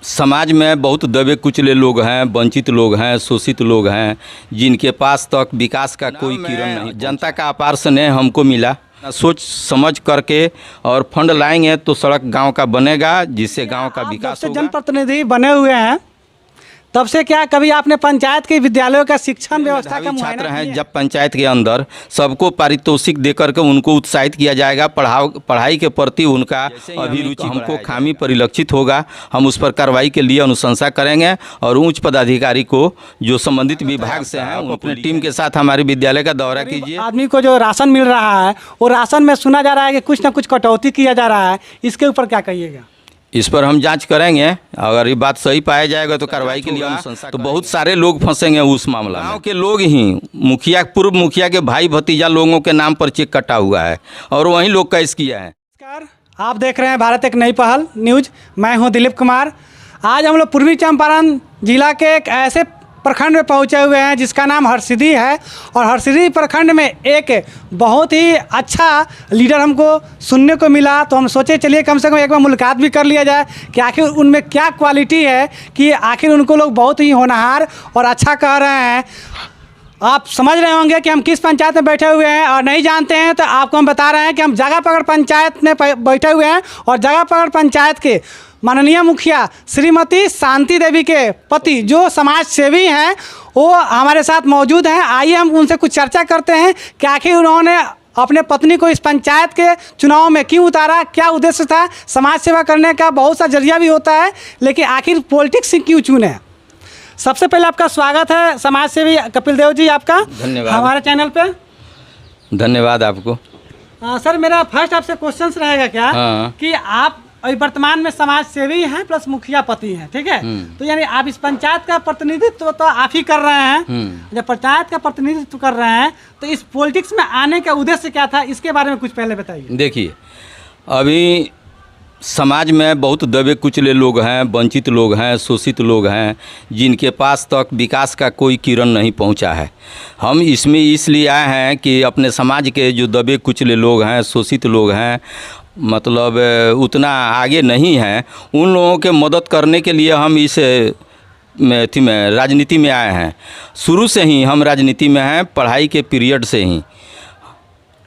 समाज में बहुत दबे कुचले लोग हैं, वंचित लोग हैं, शोषित लोग हैं, जिनके पास तक विकास का कोई किरण नहीं। जनता का अपार स्नेह हमको मिला। सोच समझ करके और फंड लाएंगे तो सड़क गांव का बनेगा, जिससे गांव का विकास होगा। जनप्रतिनिधि बने हुए हैं तब से क्या कभी आपने पंचायत के विद्यालयों का शिक्षण व्यवस्था का मुआयना छात्र हैं, किया? जब पंचायत के अंदर सबको पारितोषिक दे करके उनको उत्साहित किया जाएगा, पढ़ाई के प्रति उनका अभिरुचि हमको खामी परिलक्षित होगा, हम उस पर कार्रवाई के लिए अनुशंसा करेंगे और उच्च पदाधिकारी को जो संबंधित विभाग से हैं अपने टीम के साथ हमारे विद्यालय का दौरा कीजिए। आदमी को जो राशन मिल रहा है वो राशन में सुना जा रहा है कि कुछ ना कुछ कटौती किया जा रहा है, इसके ऊपर क्या कहिएगा? इस पर हम जांच करेंगे, अगर ये बात सही पाया जाएगा तो कार्रवाई के लिए अनुशंसा। तो बहुत सारे लोग फंसेंगे उस मामला में। गाँव के लोग ही मुखिया, पूर्व मुखिया के भाई भतीजा लोगों के नाम पर चेक कटा हुआ है और वहीं लोग कैश किया है। नमस्कार, आप देख रहे हैं भारत एक नई पहल न्यूज। मैं हूं दिलीप कुमार। आज हम लोग पूर्वी चंपारण जिला के एक ऐसे प्रखंड में पहुंचे हुए हैं जिसका नाम हरसिद्धि है और हरसिद्धि प्रखंड में एक बहुत ही अच्छा लीडर हमको सुनने को मिला। तो हम सोचे चलिए कम से कम एक बार मुलाकात भी कर लिया जाए कि आखिर उनमें क्या क्वालिटी है कि आखिर उनको लोग बहुत ही होनहार और अच्छा कह रहे हैं। आप समझ रहे होंगे कि हम किस पंचायत में बैठे हुए हैं और नहीं जानते हैं तो आपको हम बता रहे हैं कि हम जगहपगड़ पंचायत में बैठे हुए हैं और जगहपगड़ पंचायत के माननीय मुखिया श्रीमती शांति देवी के पति जो समाज सेवी हैं वो हमारे साथ मौजूद हैं। आइए हम उनसे कुछ चर्चा करते हैं कि आखिर उन्होंने अपने पत्नी को इस पंचायत के चुनाव में क्यों उतारा, क्या उद्देश्य था। समाज सेवा करने का बहुत सा जरिया भी होता है, लेकिन आखिर पॉलिटिक्स से क्यों चुने। सबसे पहले आपका स्वागत है समाज सेवी कपिल देव जी, आपका धन्यवाद हमारे चैनल पे। धन्यवाद आपको। सर मेरा फर्स्ट आपसे क्वेश्चन रहेगा क्या कि आप अभी वर्तमान में समाज सेवी हैं प्लस मुखिया पति हैं, ठीक है? तो यानी आप इस पंचायत का प्रतिनिधित्व तो आप ही कर रहे हैं। जब पंचायत का प्रतिनिधित्व कर रहे हैं तो इस पॉलिटिक्स में आने का उद्देश्य क्या था, इसके बारे में कुछ पहले बताइए। देखिए, अभी समाज में बहुत दबे कुचले लोग हैं, वंचित लोग हैं, शोषित लोग हैं, जिनके पास तक विकास का कोई किरण नहीं पहुंचा है। हम इसमें इसलिए आए हैं कि अपने समाज के जो दबे कुचले लोग हैं, शोषित लोग हैं, मतलब उतना आगे नहीं हैं, उन लोगों के मदद करने के लिए हम इस में राजनीति में आए हैं। शुरू से ही हम राजनीति में हैं, पढ़ाई के पीरियड से ही,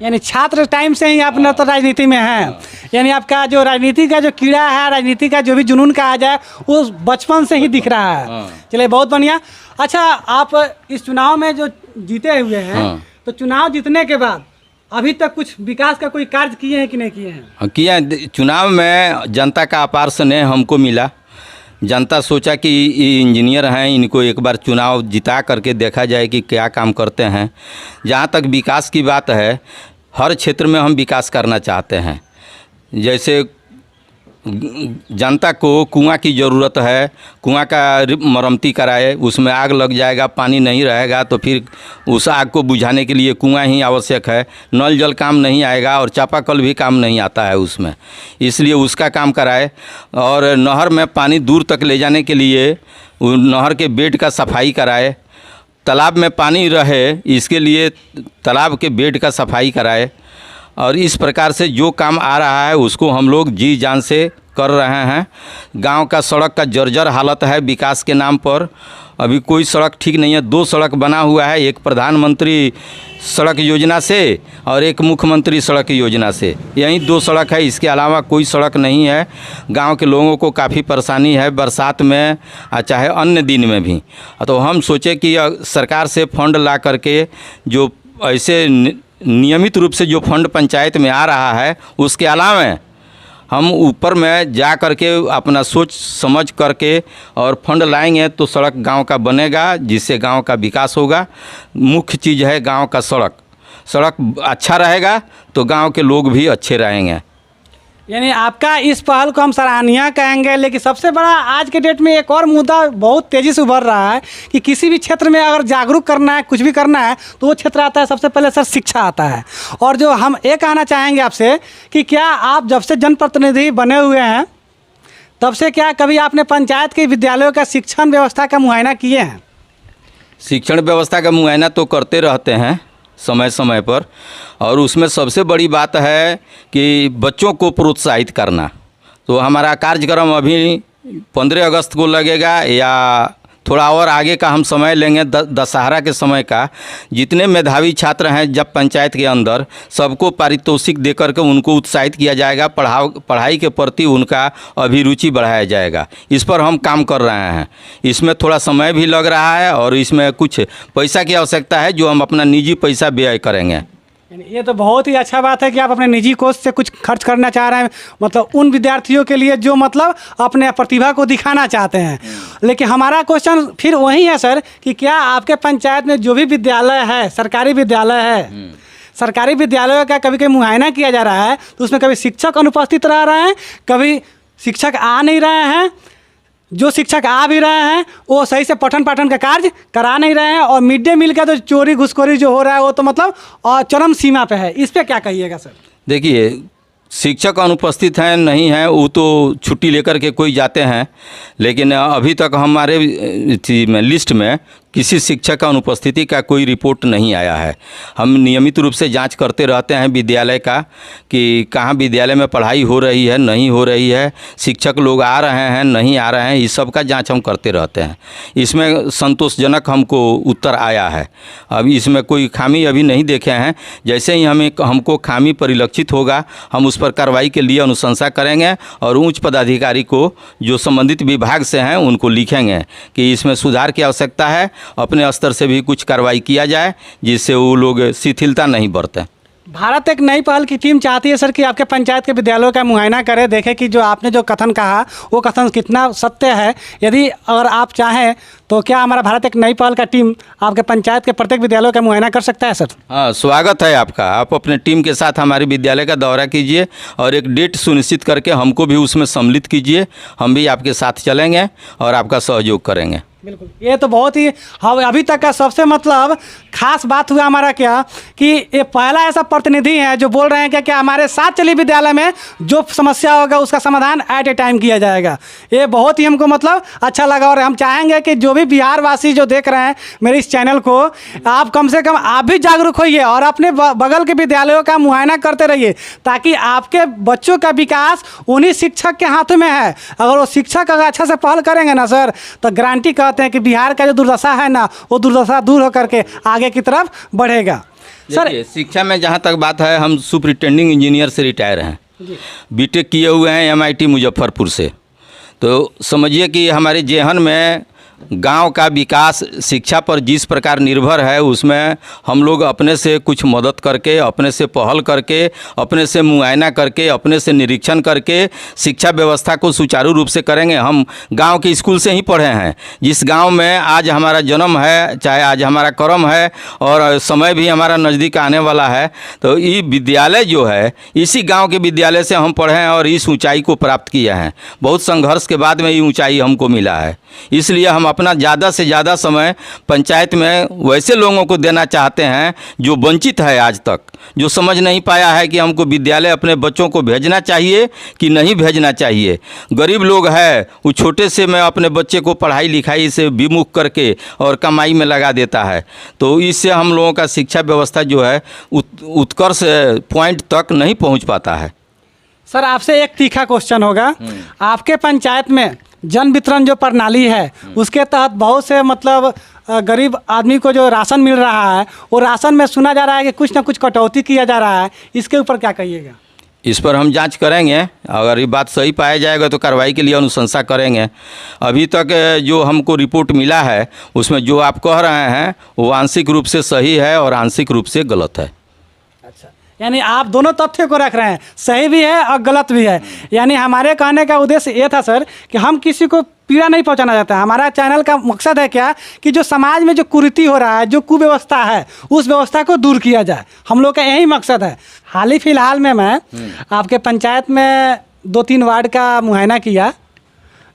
यानी छात्र टाइम से ही आप न तो राजनीति में हैं। यानी आपका जो राजनीति का जो कीड़ा है, राजनीति का जो भी जुनून कहा जाए, वो बचपन से ही दिख रहा है। चलिए बहुत बढ़िया। अच्छा, आप इस चुनाव में जो जीते हुए हैं तो चुनाव जीतने के बाद अभी तक कुछ विकास का कोई कार्य किए हैं कि नहीं किए हैं? किया है। चुनाव में जनता का अपार स्नेह हमको मिला। जनता सोचा कि ये इंजीनियर हैं, इनको एक बार चुनाव जिता करके देखा जाए कि क्या काम करते हैं। जहाँ तक विकास की बात है, हर क्षेत्र में हम विकास करना चाहते हैं। जैसे जनता को कुआं की ज़रूरत है, कुआं का मरम्मती कराए, उसमें आग लग जाएगा, पानी नहीं रहेगा तो फिर उस आग को बुझाने के लिए कुआं ही आवश्यक है। नल जल काम नहीं आएगा और चापाकल भी काम नहीं आता है उसमें, इसलिए उसका काम कराए। और नहर में पानी दूर तक ले जाने के लिए नहर के बेड का सफाई कराए। तालाब में पानी रहे इसके लिए तालाब के बेड का सफाई कराए। और इस प्रकार से जो काम आ रहा है उसको हम लोग जी जान से कर रहे हैं। गांव का सड़क का जर्जर हालत है विकास के नाम पर, अभी कोई सड़क ठीक नहीं है। 2 सड़क बना हुआ है, एक प्रधानमंत्री सड़क योजना से और एक मुख्यमंत्री सड़क योजना से, यही 2 सड़क है, इसके अलावा कोई सड़क नहीं है। गांव के लोगों को काफ़ी परेशानी है बरसात में चाहे अन्य दिन में भी। तो हम सोचे कि सरकार से फंड ला करके जो ऐसे नियमित रूप से जो फंड पंचायत में आ रहा है उसके अलावा हम ऊपर में जा करके अपना सोच समझ करके और फंड लाएंगे तो सड़क गांव का बनेगा, जिससे गांव का विकास होगा। मुख्य चीज़ है गांव का सड़क अच्छा रहेगा तो गांव के लोग भी अच्छे रहेंगे। यानी आपका इस पहल को हम सराहनीय कहेंगे। लेकिन सबसे बड़ा आज के डेट में एक और मुद्दा बहुत तेज़ी से उभर रहा है कि किसी भी क्षेत्र में अगर जागरूक करना है, कुछ भी करना है, तो वो क्षेत्र आता है सबसे पहले सर शिक्षा आता है। और जो हम ये कहना चाहेंगे आपसे कि क्या आप जब से जनप्रतिनिधि बने हुए हैं तब से क्या कभी आपने पंचायत के विद्यालयों का शिक्षण व्यवस्था का मुआयना किए हैं? शिक्षण व्यवस्था का मुआयना तो करते रहते हैं समय समय पर, और उसमें सबसे बड़ी बात है कि बच्चों को प्रोत्साहित करना। तो हमारा कार्यक्रम अभी 15 अगस्त को लगेगा या थोड़ा और आगे का हम समय लेंगे, दशहरा के समय का। जितने मेधावी छात्र हैं जब पंचायत के अंदर, सबको पारितोषिक देकर के उनको उत्साहित किया जाएगा, पढ़ाई के प्रति उनका अभिरुचि बढ़ाया जाएगा। इस पर हम काम कर रहे हैं। इसमें थोड़ा समय भी लग रहा है और इसमें कुछ पैसा की आवश्यकता है जो हम अपना निजी पैसा व्यय करेंगे। ये तो बहुत ही अच्छा बात है कि आप अपने निजी कोष से कुछ खर्च करना चाह रहे हैं, मतलब उन विद्यार्थियों के लिए जो मतलब अपने प्रतिभा को दिखाना चाहते हैं। लेकिन हमारा क्वेश्चन फिर वही है सर कि क्या आपके पंचायत में जो भी विद्यालय है, सरकारी विद्यालय है, सरकारी विद्यालयों का कभी कभी मुआयना किया जा रहा है तो उसमें कभी शिक्षक अनुपस्थित रह रहे हैं, कभी शिक्षक आ नहीं रहे हैं, जो शिक्षक आ भी रहे हैं वो सही से पठन पाठन का कार्य करा नहीं रहे हैं, और मिड डे मील का तो चोरी घुसखोरी जो हो रहा है वो तो मतलब चरम सीमा पे है। इस पे क्या कहिएगा सर? देखिए, शिक्षक अनुपस्थित हैं नहीं हैं, वो तो छुट्टी लेकर के कोई जाते हैं, लेकिन अभी तक हमारे लिस्ट में किसी शिक्षक का अनुपस्थिति का कोई रिपोर्ट नहीं आया है। हम नियमित रूप से जांच करते रहते हैं विद्यालय का कि कहाँ विद्यालय में पढ़ाई हो रही है, नहीं हो रही है, शिक्षक लोग आ रहे हैं, नहीं आ रहे हैं, इस सब का जांच हम करते रहते हैं। इसमें संतोषजनक हमको उत्तर आया है। अभी इसमें कोई खामी अभी नहीं देखे हैं। जैसे ही हमको खामी परिलक्षित होगा हम उस पर कार्रवाई के लिए अनुशंसा करेंगे और उच्च पदाधिकारी को जो संबंधित विभाग से हैं उनको लिखेंगे कि इसमें सुधार की आवश्यकता है, अपने स्तर से भी कुछ कार्रवाई किया जाए जिससे वो लोग शिथिलता नहीं बरतें। भारत एक नई पहल की टीम चाहती है सर कि आपके पंचायत के विद्यालयों का मुआयना करे, देखे कि जो आपने जो कथन कहा वो कथन कितना सत्य है। यदि अगर आप चाहें तो क्या हमारा भारत एक नई पहल का टीम आपके पंचायत के प्रत्येक विद्यालयों का मुआयना कर सकता है सर? हाँ, स्वागत है आपका। आप अपने टीम के साथ हमारे विद्यालय का दौरा कीजिए और एक डेट सुनिश्चित करके हमको भी उसमें सम्मिलित कीजिए। हम भी आपके साथ चलेंगे और आपका सहयोग करेंगे। बिल्कुल, ये तो बहुत ही अभी तक का सबसे मतलब खास बात हुआ हमारा क्या कि ये पहला ऐसा प्रतिनिधि है जो बोल रहे हैं कि हमारे साथ चलिए विद्यालय में जो समस्या होगा उसका समाधान एट ए टाइम किया जाएगा। ये बहुत ही हमको मतलब अच्छा लगा और हम चाहेंगे कि जो भी बिहार वासी जो देख रहे हैं मेरे इस चैनल को, आप कम से कम आप भी जागरूक होइए और अपने बगल के विद्यालयों का मुआयना करते रहिए, ताकि आपके बच्चों का विकास उन्हीं शिक्षक के हाथ में है। अगर वो शिक्षक अगर अच्छा से पहल करेंगे ना सर, तो गारंटी कहते हैं कि बिहार का जो दुर्दशा है ना, वो दुर्दशा दूर होकर के आगे की तरफ बढ़ेगा। सर, शिक्षा में जहाँ तक बात है, हम सुपरिटेंडिंग इंजीनियर से रिटायर हैं, बीटेक किए हुए हैं MIT मुजफ्फरपुर से। तो समझिए कि हमारे जेहन में गांव का विकास शिक्षा पर जिस प्रकार निर्भर है, उसमें हम लोग अपने से कुछ मदद करके, अपने से पहल करके, अपने से मुआयना करके, अपने से निरीक्षण करके शिक्षा व्यवस्था को सुचारू रूप से करेंगे। हम गांव के स्कूल से ही पढ़े हैं। जिस गांव में आज हमारा जन्म है, चाहे आज हमारा कर्म है और समय भी हमारा नज़दीक आने वाला है, तो ये विद्यालय जो है, इसी गाँव के विद्यालय से हम पढ़े हैं और इस ऊँचाई को प्राप्त किए हैं। बहुत संघर्ष के बाद में ये ऊँचाई हमको मिला है। इसलिए हम अपना ज़्यादा से ज़्यादा समय पंचायत में वैसे लोगों को देना चाहते हैं जो वंचित है, आज तक जो समझ नहीं पाया है कि हमको विद्यालय अपने बच्चों को भेजना चाहिए कि नहीं भेजना चाहिए। गरीब लोग हैं, वो छोटे से मैं अपने बच्चे को पढ़ाई लिखाई से विमुख करके और कमाई में लगा देता है। तो इससे हम लोगों का शिक्षा व्यवस्था जो है उत्कर्ष पॉइंट तक नहीं पहुँच पाता है। सर, आपसे एक तीखा क्वेश्चन होगा। आपके पंचायत में जन वितरण जो प्रणाली है उसके तहत बहुत से मतलब गरीब आदमी को जो राशन मिल रहा है, वो राशन में सुना जा रहा है कि कुछ ना कुछ कटौती किया जा रहा है। इसके ऊपर क्या कहिएगा? इस पर हम जांच करेंगे, अगर ये बात सही पाया जाएगा तो कार्रवाई के लिए अनुशंसा करेंगे। अभी तक जो हमको रिपोर्ट मिला है उसमें जो आप कह रहे हैं वो आंशिक रूप से सही है और आंशिक रूप से गलत है। अच्छा, यानी आप दोनों तथ्य को रख रहे हैं, सही भी है और गलत भी है। यानी हमारे कहने का उद्देश्य ये था सर कि हम किसी को पीड़ा नहीं पहुंचाना चाहते हैं। हमारा चैनल का मकसद है क्या कि जो समाज में जो कुरीति हो रहा है, जो कुव्यवस्था है, उस व्यवस्था को दूर किया जाए। हम लोग का यही मकसद है। हाल ही फिलहाल में मैं आपके पंचायत में 2-3 वार्ड का मुआयना किया,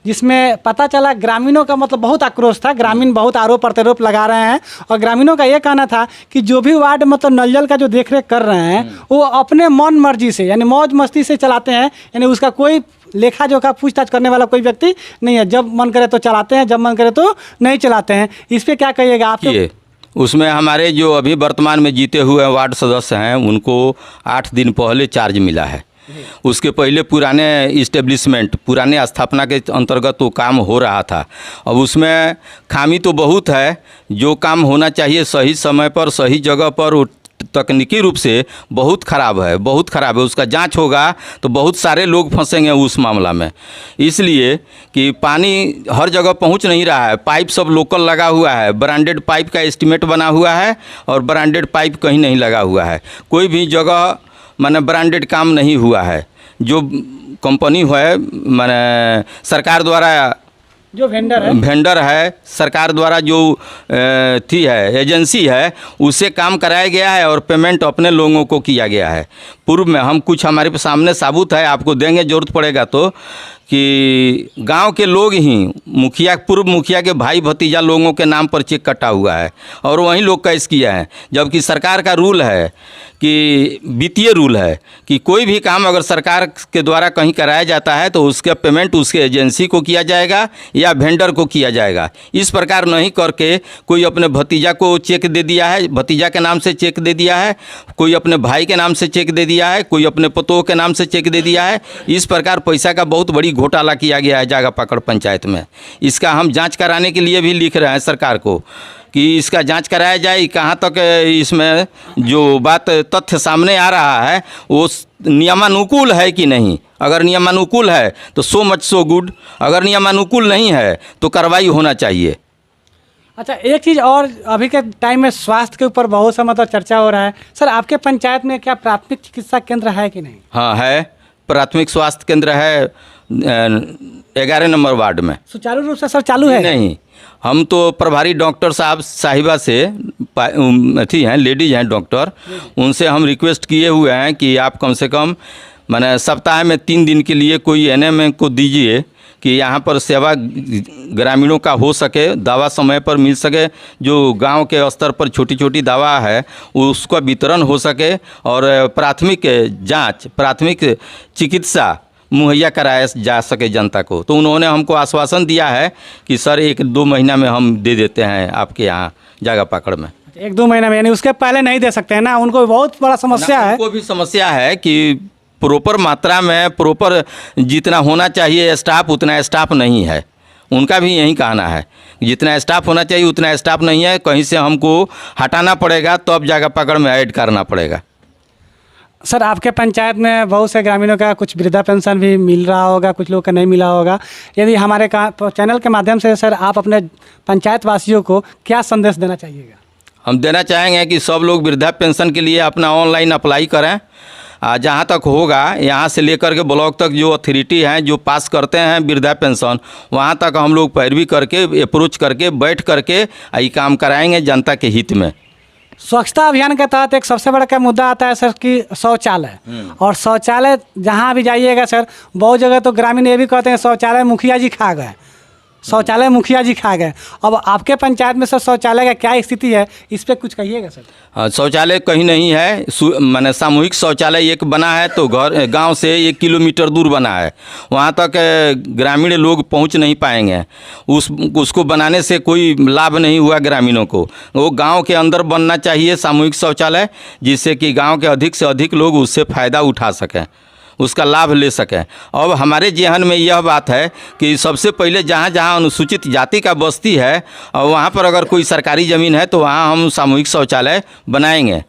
जिसमें पता चला ग्रामीणों का मतलब बहुत आक्रोश था। ग्रामीण बहुत आरोप प्रत्यारोप लगा रहे हैं और ग्रामीणों का ये कहना था कि जो भी वार्ड मतलब नल जल का जो देखरेख कर रहे हैं वो अपने मन मर्जी से यानी मौज मस्ती से चलाते हैं। यानी उसका कोई लेखा जोखा पूछताछ करने वाला कोई व्यक्ति नहीं है। जब मन करे तो चलाते हैं, जब मन करे तो नहीं चलाते हैं। इस पर क्या कहिएगा आप? उसमें हमारे जो अभी वर्तमान में जीते हुए वार्ड सदस्य हैं उनको 8 दिन पहले चार्ज मिला है उसके पहले पुराने इस्टेब्लिशमेंट, पुराने स्थापना के अंतर्गत वो काम हो रहा था। अब उसमें खामी तो बहुत है, जो काम होना चाहिए सही समय पर सही जगह पर वो तकनीकी रूप से बहुत ख़राब है, बहुत ख़राब है। उसका जांच होगा तो बहुत सारे लोग फंसेंगे उस मामला में, इसलिए कि पानी हर जगह पहुंच नहीं रहा है। पाइप सब लोकल लगा हुआ है, ब्रांडेड पाइप का एस्टीमेट बना हुआ है और ब्रांडेड पाइप कहीं नहीं लगा हुआ है। कोई भी जगह माने ब्रांडेड काम नहीं हुआ है। जो कंपनी है माने सरकार द्वारा जो वेंडर है, सरकार द्वारा जो थी है एजेंसी है, उससे काम कराया गया है और पेमेंट अपने लोगों को किया गया है। पूर्व में हम कुछ हमारे सामने साबुत है, आपको देंगे ज़रूरत पड़ेगा तो, कि गांव के लोग ही मुखिया, पूर्व मुखिया के भाई भतीजा लोगों के नाम पर चेक कटा हुआ है और वहीं लोग कैश किया है। जबकि सरकार का रूल है कि वित्तीय रूल है कि कोई भी काम अगर सरकार के द्वारा कहीं कराया जाता है तो उसका पेमेंट उसके एजेंसी को किया जाएगा या वेंडर को किया जाएगा। इस प्रकार नहीं करके कोई अपने भतीजा को चेक दे दिया है, भतीजा के नाम से चेक दे दिया है, कोई अपने भाई के नाम से चेक दे दिया है, कोई अपने पतोह के नाम से चेक दे दिया है। इस प्रकार पैसा का बहुत बड़ी घोटाला किया गया है जागा पकड़ पंचायत में। इसका हम जांच कराने के लिए भी लिख रहे हैं सरकार को कि इसका जांच कराया जाए, कहाँ तक इसमें जो बात तथ्य सामने आ रहा है वो नियमानुकूल है कि नहीं। अगर नियमानुकूल है तो सो मच सो गुड, अगर नियमानुकूल नहीं है तो कार्रवाई होना चाहिए। अच्छा, एक चीज़ और, अभी के टाइम में स्वास्थ्य के ऊपर बहुत सा मतलब चर्चा हो रहा है। सर, आपके पंचायत में क्या प्राथमिक चिकित्सा केंद्र है कि नहीं? हाँ है, प्राथमिक स्वास्थ्य केंद्र है 11 नंबर वार्ड में। सुचारू रूप से सर चालू है? नहीं, हम तो प्रभारी डॉक्टर साहिबा से अथी हैं, लेडीज हैं डॉक्टर, उनसे हम रिक्वेस्ट किए हुए हैं कि आप कम से कम माने सप्ताह में 3 दिन के लिए कोई एनएम को दीजिए कि यहाँ पर सेवा ग्रामीणों का हो सके, दवा समय पर मिल सके, जो गांव के स्तर पर छोटी छोटी दवा है उसका वितरण हो सके और प्राथमिक जांच, प्राथमिक चिकित्सा मुहैया कराया जा सके जनता को। तो उन्होंने हमको आश्वासन दिया है कि सर 1-2 महीना में हम दे देते हैं आपके यहाँ जागा पकड़ में। 1-2 महीना में, यानी उसके पहले नहीं दे सकते हैं ना? उनको बहुत बड़ा समस्या है। उनको भी समस्या है कि प्रॉपर मात्रा में, प्रॉपर जितना होना चाहिए स्टाफ उतना स्टाफ नहीं है। उनका भी यही कहना है, जितना स्टाफ होना चाहिए उतना स्टाफ नहीं है, कहीं से हमको हटाना पड़ेगा तब तो जागा पकड़ में ऐड करना पड़ेगा। सर, आपके पंचायत में बहुत से ग्रामीणों का कुछ वृद्धा पेंशन भी मिल रहा होगा, कुछ लोग का नहीं मिला होगा। यदि हमारे चैनल के माध्यम से सर आप अपने पंचायत वासियों को क्या संदेश देना चाहिएगा? हम देना चाहेंगे कि सब लोग वृद्धा पेंशन के लिए अपना ऑनलाइन अप्लाई करें। जहाँ तक होगा, यहाँ से लेकर के ब्लॉक तक जो अथॉरिटी हैं जो पास करते हैं वृद्धा पेंशन, वहाँ तक हम लोग पैरवी करके, अप्रोच करके, बैठ करके ये काम कराएंगे जनता के हित में। स्वच्छता अभियान के तहत एक सबसे बड़ा क्या मुद्दा आता है सर कि शौचालय। और शौचालय जहाँ भी जाइएगा सर, बहुत जगह तो ग्रामीण ये भी कहते हैं शौचालय मुखिया जी खा गए, शौचालय मुखिया जी खा गए। अब आपके पंचायत में सर शौचालय का क्या स्थिति है, इस पर कुछ कहिएगा सर। हाँ, शौचालय कहीं नहीं है, माने सामूहिक शौचालय एक बना है तो गांव से 1 किलोमीटर दूर बना है, वहाँ तक ग्रामीण लोग पहुँच नहीं पाएंगे। उसको बनाने से कोई लाभ नहीं हुआ ग्रामीणों को। वो गांव के अंदर बनना चाहिए सामूहिक शौचालय, जिससे कि गांव के अधिक से अधिक लोग उससे फ़ायदा उठा सकें, उसका लाभ ले सकें। अब हमारे जेहन में यह बात है कि सबसे पहले जहाँ जहाँ अनुसूचित जाति का बस्ती है और वहाँ पर अगर कोई सरकारी ज़मीन है तो वहाँ हम सामूहिक शौचालय बनाएंगे।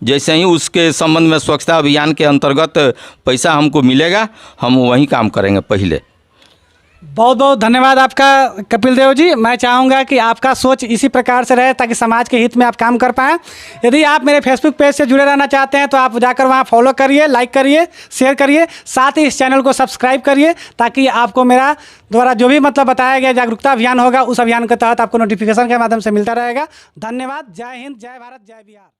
जैसे ही उसके संबंध में स्वच्छता अभियान के अंतर्गत पैसा हमको मिलेगा, हम वहीं काम करेंगे पहले। बहुत बहुत धन्यवाद आपका कपिल देव जी। मैं चाहूँगा कि आपका सोच इसी प्रकार से रहे ताकि समाज के हित में आप काम कर पाएँ। यदि आप मेरे फेसबुक पेज से जुड़े रहना चाहते हैं तो आप जाकर वहाँ फॉलो करिए, लाइक करिए, शेयर करिए, साथ ही इस चैनल को सब्सक्राइब करिए ताकि आपको मेरा द्वारा जो भी मतलब बताया गया जागरूकता अभियान होगा उस अभियान के तहत आपको नोटिफिकेशन के माध्यम से मिलता रहेगा। धन्यवाद। जय हिंद, जय भारत, जय बिहार।